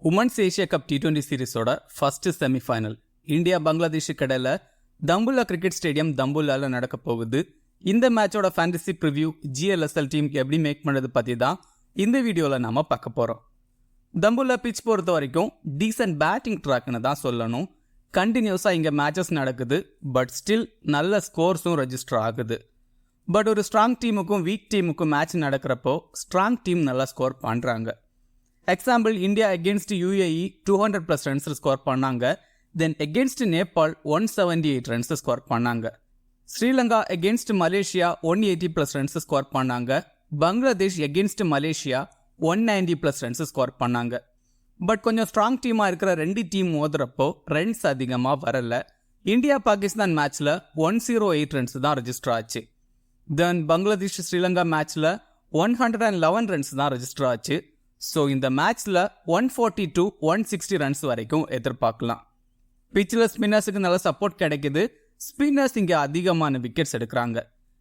Women's Asia cup T20 சீரிஸோட first semifinal India பங்களாதேஷுக்கு இடையில தம்புல்லா கிரிக்கெட் ஸ்டேடியம் தம்புல்லால நடக்க போகுது. இந்த மேட்சோட ஃபேண்டசி ப்ரிவ்யூ GLSL டீம் எப்படி மேக் பண்ணது பற்றி தான் இந்த வீடியோவில் நாம பார்க்க போகிறோம். தம்புல்லா பிச் பொறுத்த வரைக்கும் டீசன்ட் பேட்டிங் ட்ராக்னு தான் சொல்லணும். கண்டினியூஸாக இங்கே மேட்சஸ் நடக்குது, பட் ஸ்டில் நல்ல ஸ்கோர்ஸும் ரெஜிஸ்டர் ஆகுது. பட் ஒரு ஸ்ட்ராங் டீமுக்கும் வீக் டீமுக்கும் மேட்ச் நடக்கிறப்போ ஸ்ட்ராங் டீம் நல்லா ஸ்கோர் பண்ணுறாங்க. Example, India against UAE 200+ runs score பண்ணாங்க. Then against Nepal 178 runs score பண்ணாங்க. Sri Lanka against Malaysia 180+ runs score பண்ணாங்க. Bangladesh against Malaysia 190+ runs score பண்ணாங்க. பட் கொஞ்சம் ஸ்ட்ராங் டீமாக இருக்கிற ரெண்டு டீம் மோதுறப்போ ரன்ஸ் அதிகமாக வரல. இந்தியா பாகிஸ்தான் மேட்ச்சில் 108 ரன்ஸ் தான் ரெஜிஸ்டர் ஆச்சு. தென் பங்களாதேஷ் ஸ்ரீலங்கா மேட்ச்சில் 111 ரன்ஸ் தான் ரெஜிஸ்டர் ஆச்சு. ஸோ இந்த மேட்ச்சில் 140 to 160 ரன்ஸ் வரைக்கும் எதிர்பார்க்கலாம். பிச்சில் ஸ்பின்னர்ஸுக்கு நல்ல சப்போர்ட் கிடைக்குது. ஸ்பின்னர்ஸ் இங்கே அதிகமான விக்கெட்ஸ் எடுக்கிறாங்க.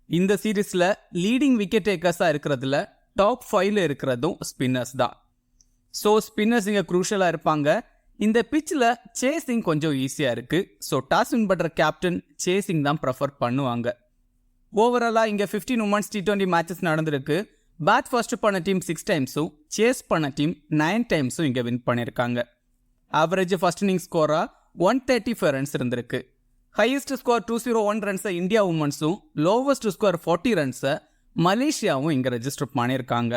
இந்த சீரீஸில் லீடிங் விக்கெட் டேக்கர்ஸாக இருக்கிறதுல டாப் 5ல இருக்கிறதும் ஸ்பின்னர்ஸ் தான். ஸோ ஸ்பின்னர்ஸ் இங்கே குரூஷலாக இருப்பாங்க. இந்த பிச்சில் சேசிங் கொஞ்சம் ஈஸியாக இருக்குது. ஸோ டாஸ் வின் பண்ணுற கேப்டன் சேசிங் தான் ப்ரெஃபர் பண்ணுவாங்க. ஓவராலாக இங்கே 15 உமன்ஸ் T20 மேட்சஸ் நடந்திருக்கு. பேட் ஃபர்ஸ்ட் பண்ண டீம் 6 டைம்ஸும் சேஸ் பண்ண டீம் 9 டைம்ஸும் இங்கே வின் பண்ணியிருக்காங்க. ஆவரேஜ் ஃபர்ஸ்ட் இன்னிங் ஸ்கோராக 135 ரன்ஸ் இருந்திருக்கு. ஹையஸ்ட் ஸ்கோர் 201 ரன்ஸை இந்தியா உமன்ஸும், லோவஸ்ட் ஸ்கோர் 40 ரன்ஸை மலேசியாவும் இங்கே ரெஜிஸ்டர் பண்ணியிருக்காங்க.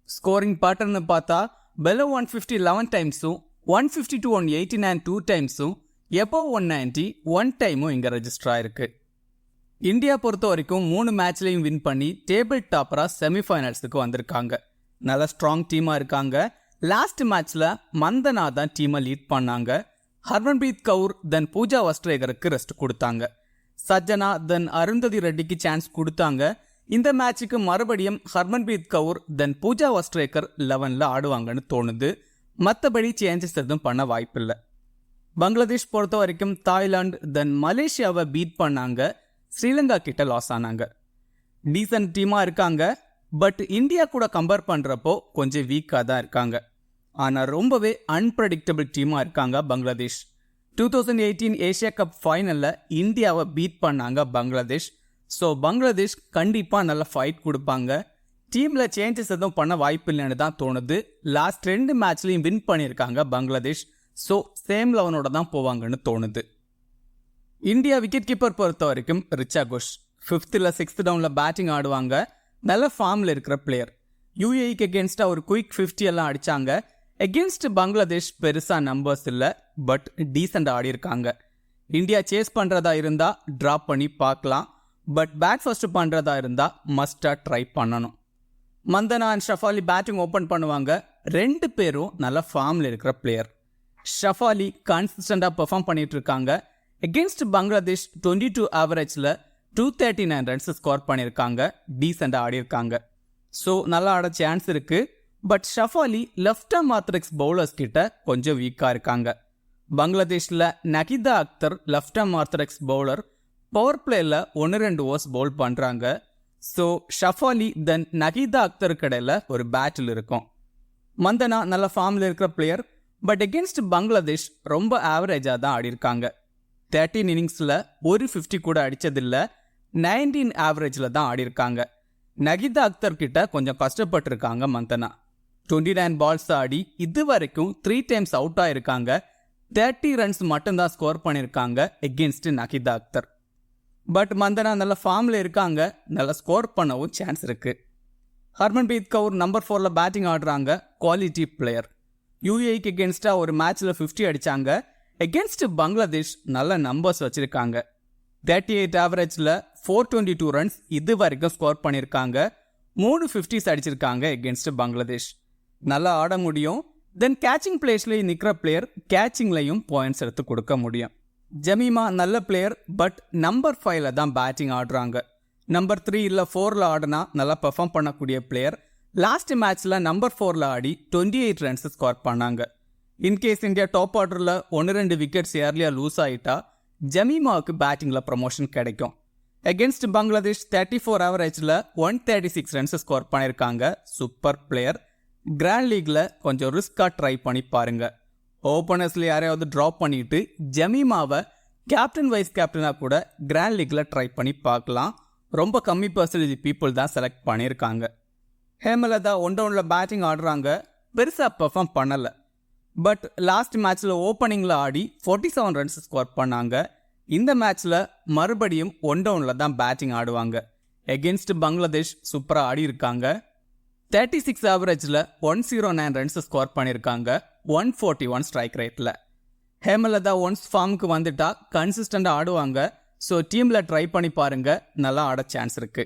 ஸ்கோரிங் பேட்டர்னு பார்த்தா below 150 11 டைம்ஸும், 150 to 189 2 டைம்ஸும், above 190 1 டைமும் இங்கே ரெஜிஸ்டர் ஆயிருக்கு. இந்தியா பொறுத்த வரைக்கும் 3 மேட்ச்லையும் வின் பண்ணி டேபிள் டாப்பராக செமிஃபைனல்ஸுக்கு வந்திருக்காங்க. நல்ல ஸ்ட்ராங் டீமாக இருக்காங்க. லாஸ்ட் மேட்ச்சில் மந்தனா தான் டீமை லீட் பண்ணாங்க. ஹர்மன்பிரீத் கவுர் தென் பூஜா வஸ்ட்ரேகருக்கு ரெஸ்ட் கொடுத்தாங்க. சஜ்ஜனா தென் அருந்ததி ரெட்டிக்கு சான்ஸ் கொடுத்தாங்க. இந்த மேட்சுக்கு மறுபடியும் ஹர்மன்பிரீத் கவுர் தென் பூஜா வஸ்ட்ரேகர் 11ல் ஆடுவாங்கன்னு தோணுது. மற்றபடி சேஞ்சஸ் எதுவும் பண்ண வாய்ப்பில்லை. பங்களாதேஷ் பொறுத்த வரைக்கும் தாய்லாந்து தென் மலேசியாவை பீட் பண்ணாங்க. ஸ்ரீலங்கா கிட்ட லாஸ் ஆனாங்க. டீசன்ட் டீமாக இருக்காங்க, பட் இந்தியா கூட கம்பேர் பண்ணுறப்போ கொஞ்சம் வீக்காக தான் இருக்காங்க. ஆனால் ரொம்பவே அன்பிரடிக்டபிள் டீமாக இருக்காங்க பங்களாதேஷ். 2018 ஏஷியா கப் ஃபைனலில் இந்தியாவை பீட் பண்ணாங்க பங்களாதேஷ். ஸோ பங்களாதேஷ் கண்டிப்பாக நல்ல ஃபைட் கொடுப்பாங்க. டீமில் சேஞ்சஸ் எதுவும் பண்ண வாய்ப்பு இல்லைன்னு தான் தோணுது. லாஸ்ட் 2 மேட்ச்லையும் வின் பண்ணியிருக்காங்க பங்களாதேஷ். ஸோ சேம் 11ஓட தான் போவாங்கன்னு தோணுது. இந்தியா விக்கெட் கீப்பர் பொறுத்த வரைக்கும் ரிச்சா கோஷ் 5th இல்லை 6th டவுனில் பேட்டிங் ஆடுவாங்க. நல்ல ஃபார்மில் இருக்கிற பிளேயர். UAEக்கு அகேன்ஸ்டாக ஒரு குயிக் 50 எல்லாம் அடித்தாங்க. அகேன்ஸ்ட் பங்களாதேஷ் பெருசாக நம்பர்ஸ் இல்லை, பட் டீசெண்டாக ஆடியிருக்காங்க. இந்தியா சேஸ் பண்ணுறதா இருந்தால் ட்ராப் பண்ணி பார்க்கலாம், பட் பேட் ஃபர்ஸ்ட் பண்ணுறதா இருந்தால் மஸ்டாக ட்ரை பண்ணணும். Mandhana and Shafali batting open பண்ணுவாங்க. 2 பேரும் நல்ல ஃபார்மில் இருக்கிற பிளேயர். ஷஃபாலி கன்சிஸ்டண்டாக பெர்ஃபார்ம் பண்ணிட்டு இருக்காங்க. அகேன்ஸ்ட் பங்களாதேஷ் 22 ஆவரேஜில் 239 ரன்ஸ் ஸ்கோர் பண்ணியிருக்காங்க. டீசெண்டாக ஆடியிருக்காங்க. ஸோ நல்லா ஆட சான்ஸ் இருக்குது. But Shafali left arm orthodox bowlers கிட்ட கொஞ்சம் வீக்காக இருக்காங்க. பங்களாதேஷில் Nahida Akhter left arm orthodox bowler power பிளேயில் 1-2 ஓவர்ஸ் பவுல் பண்ணுறாங்க. ஸோ ஷஃபாலி தென் நகிதா அக்தருக்கு இடையில ஒரு பேட்டில் இருக்கும். மந்தனா நல்ல ஃபார்மில் இருக்கிற பிளேயர், பட் அகேன்ஸ்ட் பங்களாதேஷ் ரொம்ப ஆவரேஜாக தான் ஆடியிருக்காங்க. 13 இன்னிங்ஸில் ஒரு 50 கூட அடித்ததில்லை. 19 ஆவரேஜில் தான் ஆடியிருக்காங்க. நகிதா அக்தர் கிட்ட கொஞ்சம் கஷ்டப்பட்டுருக்காங்க மந்தனா. 29 பால்ஸ் ஆடி இது வரைக்கும் 3 டைம்ஸ் அவுட் ஆகிருக்காங்க. 30 ரன்ஸ் மட்டும்தான் ஸ்கோர் பண்ணியிருக்காங்க எகென்ஸ்ட் நகிதா அக்தர். பட் மந்தனா நல்ல ஃபார்மில் இருக்காங்க. நல்ல ஸ்கோர் பண்ணவும் சான்ஸ் இருக்குது. ஹர்மன்பிரீத் கவுர் நம்பர் 4ல் பேட்டிங் ஆடுறாங்க. Quality player. UAEக்கு அகேன்ஸ்டாக ஒரு மேட்ச்சில் 50 அடித்தாங்க. எகென்ஸ்ட் பங்களாதேஷ் நல்ல நம்பர்ஸ் வச்சுருக்காங்க. 38 ஆவரேஜில் 422 ரன்ஸ் இது வரைக்கும் ஸ்கோர் பண்ணியிருக்காங்க. 3 50s அடிச்சிருக்காங்க எகென்ஸ்ட் பங்களாதேஷ். நல்லா ஆட முடியும். தென் கேச்சிங் பிளேஸ்லேயும் நிற்கிற பிளேயர் கேச்சிங்லையும் பாயிண்ட்ஸ் எடுத்து கொடுக்க முடியும். ஜமீமா நல்ல பிளேயர், பட் நம்பர் 5ல் தான் பேட்டிங் ஆடுறாங்க. நம்பர் 3 இல்லை 4ல் ஆடினா நல்லா பெர்ஃபார்ம் பண்ணக்கூடிய பிளேயர். லாஸ்ட் மேட்ச்சில் நம்பர் 4ல் ஆடி 28 ரன்ஸ் ஸ்கோர் பண்ணாங்க. இன்கேஸ் இந்தியா டாப் ஆர்டரில் 1-2 விக்கெட்ஸ் ஏர்லியாக லூஸ் ஆகிட்டா ஜமீமாவுக்கு பேட்டிங்கில் ப்ரமோஷன் கிடைக்கும். அகேன்ஸ்ட் பங்களாதேஷ் 34 ஆவரேஜில் 136 ரன்ஸ் ஸ்கோர் பண்ணியிருக்காங்க. Super player. கிராண்ட் லீக்ல கொஞ்சம் ரிஸ்காக ட்ரை பண்ணி பாருங்க. ஓப்பனர்ஸ்ல யாரையாவது ட்ராப் பண்ணிட்டு ஜமீமாவை கேப்டன் வைஸ் கேப்டனாக கூட கிராண்ட் லீக்ல ட்ரை பண்ணி பார்க்கலாம். ரொம்ப கம்மி பர்சன்டேஜ் பீப்புள் தான் செலக்ட் பண்ணியிருக்காங்க. ஹேமலதா ஒன் டவுனில் பேட்டிங் ஆடுறாங்க, பெருசாக பெர்ஃபார்ம் பண்ணலை. பட் லாஸ்ட் மேட்ச்சில் ஓப்பனிங்கில் ஆடி 47 ரன்ஸ் ஸ்கோர் பண்ணாங்க. இந்த மேட்ச்சில் மறுபடியும் ஒன் டவுனில் தான் பேட்டிங் ஆடுவாங்க. எகென்ஸ்ட் பங்களாதேஷ் சூப்பராக ஆடி இருக்காங்க. 36 ஆவரேஜில் 109 ரன்ஸ் ஸ்கோர் பண்ணியிருக்காங்க, 141 ஸ்ட்ரைக் ரேட்டில். ஹேமலதா ஒன்ஸ் ஃபார்முக்கு வந்துட்டா கன்சிஸ்டண்டாக ஆடுவாங்க. ஸோ டீமில் ட்ரை பண்ணி பாருங்க, நல்லா ஆட சான்ஸ் இருக்கு.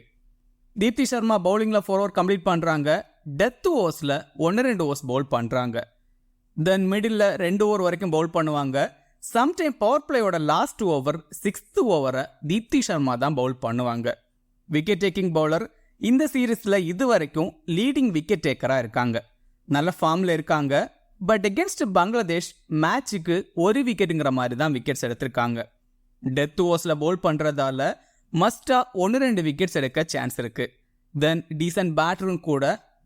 தீப்தி சர்மா பவுலிங்கில் 4 ஓவர் கம்ப்ளீட் பண்ணுறாங்க. டெத் ஓவர்ஸில் 1-2 ஓவர்ஸ் பவுல் பண்ணுறாங்க. தென் மிடில் 2 ஓவர் வரைக்கும் பவுல் பண்ணுவாங்க. சம்டைம் பவர் பிளேயோட லாஸ்ட் ஓவர் 6th ஓவரை தீப்தி சர்மா தான் பவுல் பண்ணுவாங்க. Wicket taking bowler. இந்த சீரீஸில் இது வரைக்கும் லீடிங் விக்கெட் டேக்கராக இருக்காங்க. நல்ல ஃபார்மில் இருக்காங்க. பட் எகென்ஸ்ட் பங்களாதேஷ் மேட்சுக்கு 1 விக்கெட்டுங்கிற மாதிரி தான் விக்கெட்ஸ் எடுத்திருக்காங்க. டெத் ஓவர்ஸில் பவுல் பண்ணுறதால மஸ்டாக 1-2 விக்கெட்ஸ் எடுக்க சான்ஸ் இருக்குது. தென் டீசன்ட் பேட்டரும் கூட.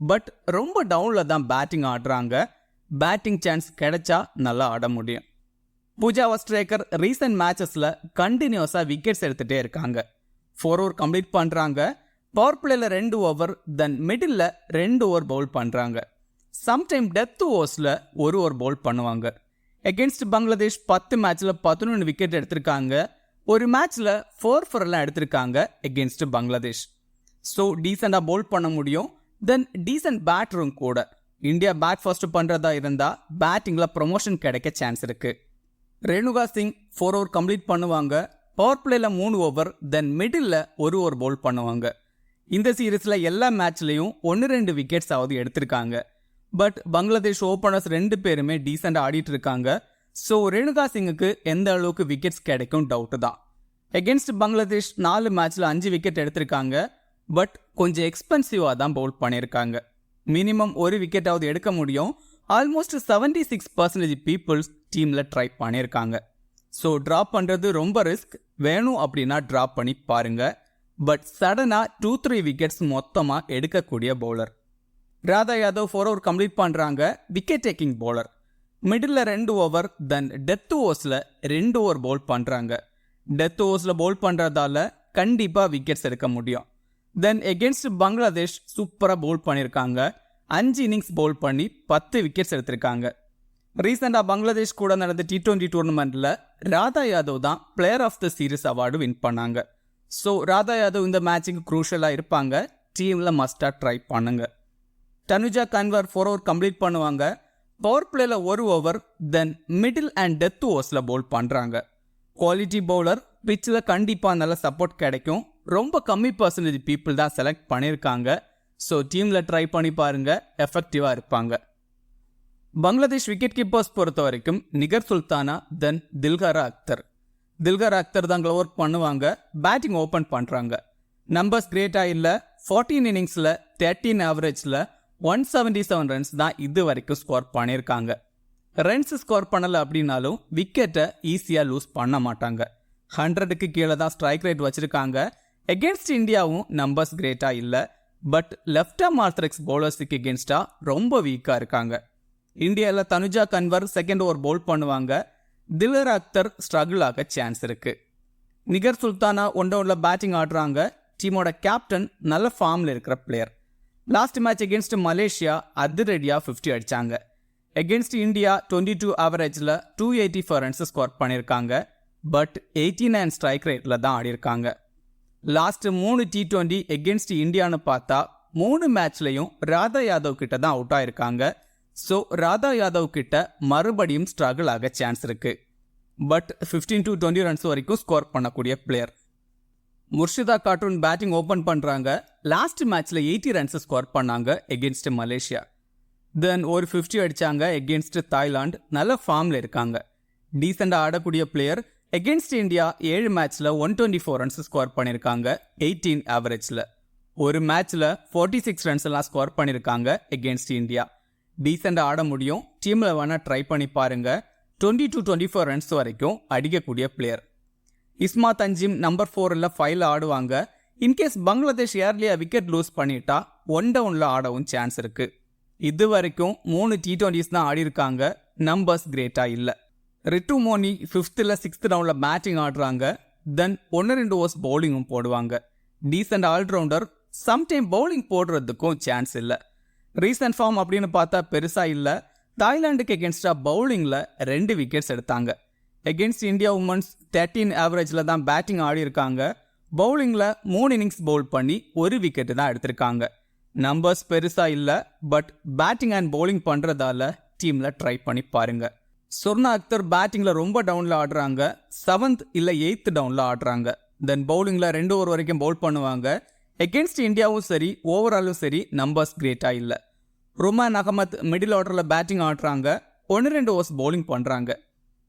பட் ரொம்ப டவுனில் தான் பேட்டிங் ஆடுறாங்க. பேட்டிங் சான்ஸ் கிடைச்சா நல்லா ஆட முடியும். பூஜா வஸ்ட்ரேக்கர் ரீசன்ட் மேட்சஸில் கண்டினியூஸாக விக்கெட்ஸ் எடுத்துகிட்டே இருக்காங்க. 4 ஓவர் கம்ப்ளீட் பண்ணுறாங்க. பவர் பிளேயில் 2 over, then middle 2 over bowl பண்ணுறாங்க. சம்டைம் டெத் ஓவர்ஸில் 1 ஓவர் பவுல் பண்ணுவாங்க. எகென்ஸ்ட் பங்களாதேஷ் 10 மேட்ச்சில் 11 விக்கெட் எடுத்திருக்காங்க. ஒரு மேட்ச்சில் 4 எல்லாம் எடுத்திருக்காங்க எகென்ஸ்ட் பங்களாதேஷ். ஸோ டீசெண்டாக பவுல் பண்ண முடியும். தென் டீசென்ட் பேட்டரும் கூட. இந்தியா பேட் ஃபர்ஸ்ட் பண்ணுறதா இருந்தால் பேட்டிங்கில் ப்ரொமோஷன் கிடைக்க சான்ஸ் இருக்குது. ரேணுகா சிங் 4 ஓவர் கம்ப்ளீட் பண்ணுவாங்க. பவர் பிளேயில் 3 over, then middle 1 over bowl பண்ணுவாங்க. இந்த சீரீஸில் எல்லா மேட்ச்லேயும் 1-2 விக்கெட்ஸ் ஆவது எடுத்திருக்காங்க. பட் பங்களாதேஷ் ஓப்பனர்ஸ் 2 பேருமே டீசெண்டாக ஆடிட்டு இருக்காங்க. ஸோ ரேணுகா சிங்குக்கு எந்த அளவுக்கு விக்கெட்ஸ் கிடைக்கும் டவுட்டு தான். எகென்ஸ்ட் பங்களாதேஷ் 4 மேட்ச்சில் 5 விக்கெட் எடுத்திருக்காங்க. பட் கொஞ்சம் எக்ஸ்பென்சிவாக தான் பவுல் பண்ணியிருக்காங்க. மினிமம் 1 விக்கெட்டாவது எடுக்க முடியும். ஆல்மோஸ்ட் 76% பீப்புள்ஸ் டீமில் ட்ரை பண்ணியிருக்காங்க. ஸோ ட்ராப் பண்ணுறது ரொம்ப ரிஸ்க். வேணும் அப்படின்னா ட்ராப் பண்ணி பாருங்க. பட் சடனாக 2-3 விக்கெட்ஸ் மொத்தமாக எடுக்கக்கூடிய bowler. Radha Yadav 4 over complete பண்ணுறாங்க. Wicket taking bowler. Middle 2 over, then death ஓவர்ஸில் 2 ஓவர் பவுல் பண்ணுறாங்க. டெத் ஓவர்ஸில் பவுல் பண்ணுறதால கண்டிப்பாக விக்கெட்ஸ் எடுக்க முடியும். தென் எகென்ஸ்ட் பங்களாதேஷ் சூப்பராக பவுல் பண்ணியிருக்காங்க. 5 இன்னிங்ஸ் பவுல் பண்ணி 10 விக்கெட்ஸ் எடுத்திருக்காங்க. ரீசெண்டாக பங்களாதேஷ் கூட நடந்த T20 டூர்னமெண்ட்டில் ராதா யாதவ் தான் player of the series award win பண்ணாங்க. ஸோ ராதா யாதவ் இந்த மேட்சுக்கு க்ரூஷலாக இருப்பாங்க. டீமில் மஸ்டாக ட்ரை பண்ணுங்க. தனுஜா கன்வர் 4 ஓவர் கம்ப்ளீட் பண்ணுவாங்க. பவர் பிளேயில் 1 over, then middle and death ஓவர்ஸில் பவுல் பண்ணுறாங்க. Quality bowler. பிச்சில் கண்டிப்பாக நல்ல சப்போர்ட் கிடைக்கும். ரொம்ப கம்மி பர்சன்டேஜ் பீப்புள் தான் செலக்ட் பண்ணியிருக்காங்க. ஸோ டீமில் ட்ரை பண்ணி பாருங்க, எஃபெக்டிவாக இருப்பாங்க. பங்களாதேஷ் விக்கெட் கீப்பர்ஸ் பொறுத்த வரைக்கும் நிகர் சுல்தானா, தென் தில்கரா அக்தர். தில்கரா அக்தர் தான் க்ளோவர் பண்ணுவாங்க. பேட்டிங் ஓப்பன் பண்ணுறாங்க. நம்பர்ஸ் கிரேட்டாக இல்லை. 14 இன்னிங்ஸில் 13 ஆவரேஜில் 177 ரன்ஸ் தான் இது வரைக்கும் ஸ்கோர் பண்ணியிருக்காங்க. ரன்ஸ் ஸ்கோர் பண்ணலை அப்படின்னாலும் விக்கெட்டை ஈஸியாக லூஸ் பண்ண மாட்டாங்க. 100க்கு கீழே தான் ஸ்ட்ரைக் ரேட் வச்சுருக்காங்க. எகென்ஸ்ட் இந்தியாவும் நம்பர்ஸ் கிரேட்டாக இல்லை. பட் லெஃப்ட் ஆர்ம் ஆர்த்தடாக்ஸ் பவுலர்ஸுக்கு எகென்ஸ்டாக ரொம்ப வீக்காக இருக்காங்க. இந்தியாவில் Tanuja Kanwar 2nd over bowl பண்ணுவாங்க. தில்கரா அக்தர் ஸ்ட்ரகிள் ஆக சான்ஸ் இருக்குது. நிகர் சுல்தானா 1 டவுனில் பேட்டிங் ஆடுறாங்க. டீமோட கேப்டன் நல்ல ஃபார்மில் இருக்கிற player. Last match against Malaysia அதிரடியாக 50 அடித்தாங்க. எகென்ஸ்ட் இந்தியா 22 ஆவரேஜில் 284 ரன்ஸ் ஸ்கோர் பண்ணியிருக்காங்க. பட் 89 ஸ்ட்ரைக் ரேட்டில் தான் ஆடியிருக்காங்க. லாஸ்ட் 3 T20 எகென்ஸ்ட் இந்தியான்னு பார்த்தா 3 மேட்ச்லையும் ராதா யாதவ் கிட்ட தான் அவுட் ஆயிருக்காங்க. ஸோ ராதா யாதவ் கிட்ட மறுபடியும் ஸ்ட்ரகிள் ஆக சான்ஸ் இருக்கு. பட் 15 to 20 ரன்ஸ் வரைக்கும் ஸ்கோர் பண்ணக்கூடிய player. Murshida cartoon batting open பண்ணுறாங்க. லாஸ்ட் மேட்ச்சில் 80 ரன்ஸ் ஸ்கோர் பண்ணாங்க எகென்ஸ்ட் மலேசியா. தென் ஒரு 50 அடித்தாங்க எகென்ஸ்ட் தாய்லாந்து. நல்ல ஃபார்மில் இருக்காங்க. டீசெண்டாக ஆடக்கூடிய பிளேயர். எகென்ஸ்ட் இந்தியா 7 மேட்ச்சில் 124 ரன்ஸ் ஸ்கோர் பண்ணியிருக்காங்க 18 ஆவரேஜில். ஒரு மேட்ச்சில் 46 ரன்ஸ் எல்லாம் ஸ்கோர் பண்ணியிருக்காங்க எகென்ஸ்ட் இந்தியா. டீசெண்டாக ஆட முடியும். டீமில் வேணால் ட்ரை பண்ணி பாருங்க. 20 to 24 ரன்ஸ் வரைக்கும் அடிக்கக்கூடிய பிளேயர். இஸ்மா தஞ்சீம் நம்பர் 4ல் 5ல் ஆடுவாங்க. இன்கேஸ் பங்களாதேஷ் ஏர்லியாக விக்கெட் லூஸ் பண்ணிட்டா 1 டவுனில் ஆடவும் சான்ஸ் இருக்குது. இது வரைக்கும் 3 T20s தான் ஆடி இருக்காங்க. நம்பர்ஸ் கிரேட்டாக இல்லை. ரிட்டு மோனி 5th 6th ரவுண்டில் பேட்டிங் ஆடுறாங்க. தென் 1-2 ஓவர்ஸ் பவுலிங்கும் போடுவாங்க. Decent allrounder. சம்டைம் பவுலிங் போடுறதுக்கும் சான்ஸ் இல்லை. ரீசன்ட் ஃபார்ம் அப்படின்னு பார்த்தா பெருசாக இல்லை. தாய்லாந்துக்கு எகென்ஸ்டாக பவுலிங்கில் 2 விக்கெட்ஸ் எடுத்தாங்க. எகென்ஸ்ட் இந்தியா உமன்ஸ் 13 ஆவரேஜில் தான் பேட்டிங் ஆடி இருக்காங்க. பவுலிங்கில் 3 இன்னிங்ஸ் பவுல் பண்ணி 1 விக்கெட்டு தான் எடுத்திருக்காங்க. நம்பர்ஸ் பெருசாக இல்லை. பட் பேட்டிங் அண்ட் பவுலிங் பண்ணுறதால டீமில் ட்ரை பண்ணி பாருங்கள். சொர்ணா அக்தர் பேட்டிங்கில் ரொம்ப டவுனில் ஆடுறாங்க. 7th இல்லை 8th டவுனில் ஆடுறாங்க. தென் பவுலிங்கில் 2 ஓவர் வரைக்கும் பவுல் பண்ணுவாங்க. எகென்ஸ்ட் இந்தியாவும் சரி ஓவராலும் சரி நம்பர்ஸ் கிரேட்டாக இல்லை. ருமான் அகமத் மிடில் ஆர்டரில் பேட்டிங் ஆடுறாங்க. 1-2 ஓவர்ஸ் பவுலிங் பண்ணுறாங்க.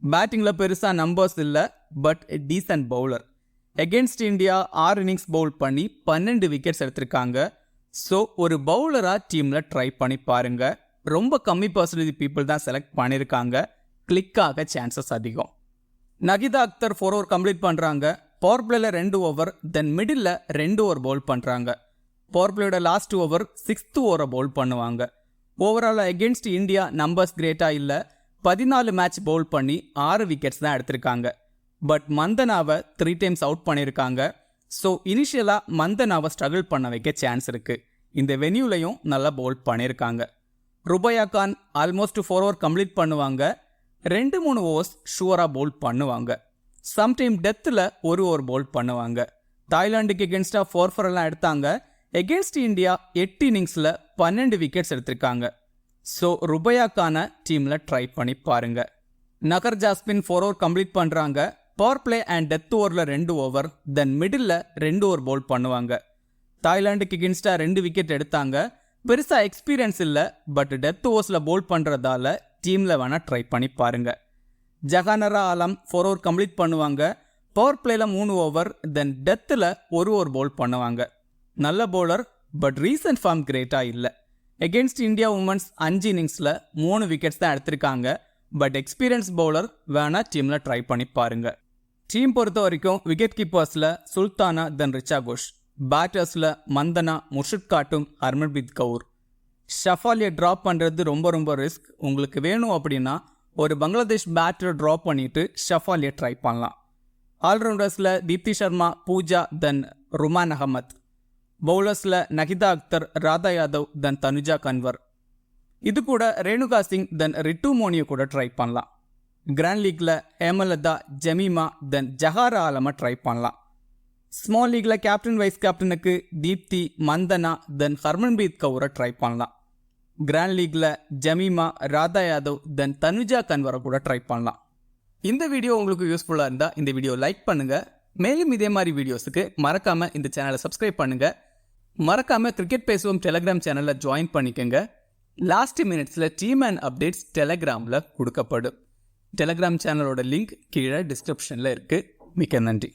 பேட்டிங்கில் பெருசாக நம்பர்ஸ் இல்லை. But decent bowler. Against India 6 innings bowl பண்ணி 12 விக்கெட்ஸ் எடுத்திருக்காங்க. ஸோ ஒரு பவுலராக டீமில் ட்ரை பண்ணி பாருங்க. ரொம்ப கம்மி பர்சன்டேஜ் பீப்புள் தான் செலக்ட் பண்ணியிருக்காங்க. கிளிக்காக சான்சஸ் அதிகம். நகிதா அக்தர் 4 ஓவர் கம்ப்ளீட் பண்ணுறாங்க. பவர் பிளேயில் 2 over. Then middle 2 over bowl பண்ணுறாங்க. பவர் பிளேயோட லாஸ்ட் ஓவர் 6th ஓவரை பவுல் பண்ணுவாங்க. ஓவரால் எகென்ஸ்ட் இந்தியா நம்பர்ஸ் கிரேட்டாக இல்லை. 14 மேட்ச் பவுல் பண்ணி 6 விக்கெட்ஸ் தான் எடுத்திருக்காங்க. பட் மந்தனாவை 3 டைம்ஸ் அவுட் பண்ணியிருக்காங்க. ஸோ இனிஷியலாக மந்தனாவை ஸ்ட்ரகிள் பண்ண வைக்க சான்ஸ் இருக்குது. இந்த வென்யூலையும் நல்லா பவுல் பண்ணியிருக்காங்க. Rubaiya Khan almost 4 over complete பண்ணுவாங்க. 2-3 ஓவர்ஸ் ஷுவராக பவுல் பண்ணுவாங்க. சம்டைம் டெத்தில் 1 ஓவர் பவுல் பண்ணுவாங்க. தாய்லாந்துக்கு எகென்ஸ்டாக 4-4 எல்லாம் எடுத்தாங்க. எகென்ஸ்ட் இந்தியா 8 இன்னிங்ஸில் 12 விக்கெட்ஸ் எடுத்திருக்காங்க. ஸோ ருபையா கானை டீமில் ட்ரை பண்ணி பாருங்க. நகர் ஜாஸ்மின் 4 ஓவர் கம்ப்ளீட் பண்ணுறாங்க. பவர் பிளே அண்ட் டெத் ஓவரில் 2 over. Then middle 2 over bowl பண்ணுவாங்க. தாய்லாந்துக்கு எகென்ஸ்டாக 2 விக்கெட் எடுத்தாங்க. பெருசாக எக்ஸ்பீரியன்ஸ் இல்லை. பட் டெத் ஓவர்ஸில் பவுல் பண்ணுறதால டீமில் வேணால் ட்ரை பண்ணி பாருங்க. ஜஹானரா ஆலம் 4 ஓவர் கம்ப்ளீட் பண்ணுவாங்க. பவர் பிளேயில் 3 ஓவர். தென் டெத்தில் 1 ஓவர் பவுல் பண்ணுவாங்க. நல்ல பவுலர். பட் ரீசன்ட் ஃபார்ம் கிரேட்டாக இல்லை. எகென்ஸ்ட் இந்தியா உமன்ஸ் 5 இன்னிங்ஸில் 3 விக்கெட்ஸ் தான் எடுத்திருக்காங்க. பட் எக்ஸ்பீரியன்ஸ் பவுலர் வேணால் டீமில் ட்ரை பண்ணி பாருங்க. டீம் பொறுத்த வரைக்கும் விக்கெட் கீப்பர்ஸில் சுல்தானா தென் ரிச்சா கோஷ். பேட்டர்ஸில் மந்தனா, முர்ஷித் காட்டும், ஹர்மன்பிரீத் கவுர். ஷஃபாலியை ட்ராப் பண்ணுறது ரொம்ப ரிஸ்க். உங்களுக்கு வேணும் அப்படின்னா ஒரு பங்களாதேஷ் பேட்டரை ட்ராப் பண்ணிவிட்டு ஷஃபாலியை ட்ரை பண்ணலாம். ஆல்ரவுண்டர்ஸில் தீப்தி சர்மா, பூஜா தென் ருமான் அகமத். பவுலர்ஸில் நகிதா அக்தர், ராதா யாதவ் தென் தனுஜா கன்வர். இது கூட ரேணுகா சிங் தென் ரிட்டு மோனியை கூட ட்ரை பண்ணலாம். கிராண்ட் லீக்ல ஹேமலதா, ஜமீமா தென் ஜஹாரா ஆலமை ட்ரை பண்ணலாம். ஸ்மால் லீக்ல கேப்டன் வைஸ் கேப்டனுக்கு தீப்தி, மந்தனா தென் ஹர்மன்பிரீத் கவுரை ட்ரை பண்ணலாம். கிராண்ட் லீக்ல ஜமீமா, ராதா யாதவ் தென் தனுஜா கன்வரை கூட ட்ரை பண்ணலாம். இந்த வீடியோ உங்களுக்கு யூஸ்ஃபுல்லாக இருந்தால் இந்த வீடியோ லைக் பண்ணுங்க. மேலும் இதே மாதிரி வீடியோஸுக்கு மறக்காம இந்த சேனலை சப்ஸ்கிரைப் பண்ணுங்க. மறக்காம கிரிக்கெட் பேசுவோம் டெலிகிராம் சேனலில் ஜாயின் பண்ணிக்கோங்க. லாஸ்ட் மினிட்ஸில் டீம் அண்ட் அப்டேட்ஸ் டெலிகிராமில் கொடுக்கப்படும். டெலிகிராம் சேனலோட லிங்க் கீழே டிஸ்கிரிப்ஷனில் இருக்குது. மிக்க நன்றி.